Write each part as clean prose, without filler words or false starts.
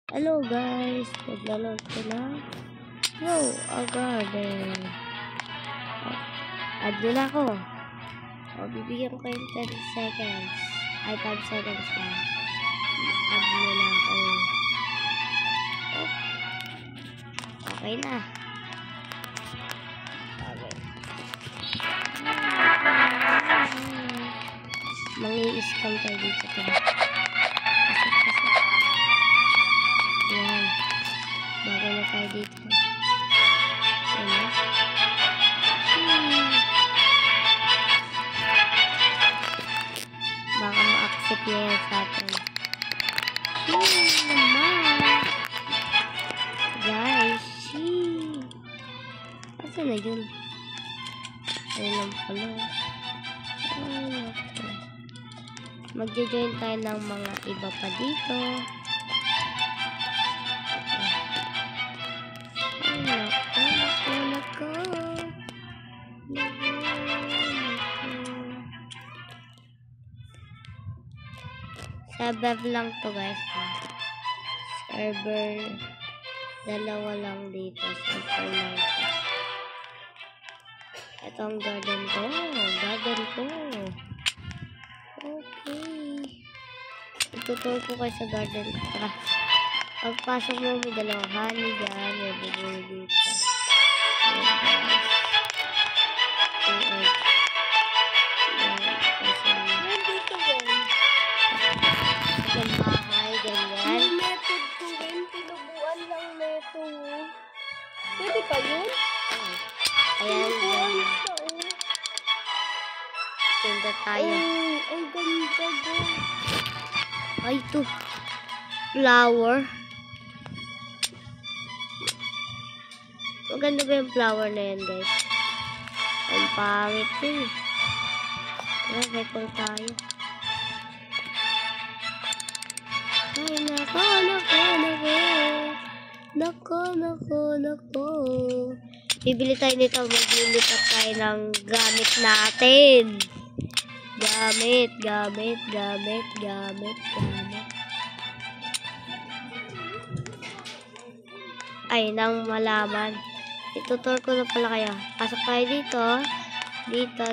Hello guys, naglalaro ko na Grow a Garden. Add nyo na ako. Bibigyan ko kayo 10 seconds. Ay, 5 seconds na. Add nyo na ako. Okay na. Okay. Mangi-scam tayo dito. Ayan. Bago na tayo dito. Ayan. Baka ma-accept niya yan sa atin. Naman. Guys, asa na yun? Ayun lang pala. Magja-join tayo ng mga iba pa dito. Server lang to guys. Server dalawa lang dito. Server lang to. Ito ang garden ko. Okay. Ituturo ko kayo sa garden. Tara. Pagpasok mo, may dalawang honey dyan. May bubuli dito. Pwede pa yun? Ayan, yan. Tinda tayo. Ang ganda doon. Ay, ito. Flower. Maganda ba yung flower na yan, guys? Ang pangit din. Ayan, may call tayo. Ay, nako. Bibili tayo nito. Maglilipat tayo ng gamit natin. Gamit. Ay, nang malaman. Itutur ko na pala kayo. Pasok tayo dito. Dito.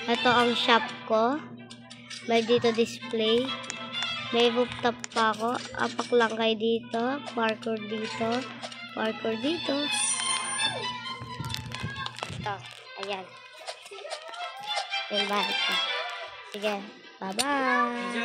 Ito ang shop ko. May dito display. May rooftop pa ako. Apak lang kayo dito. Parkour dito. Ito. Ayan. Yung balik ko. Sige. Bye-bye.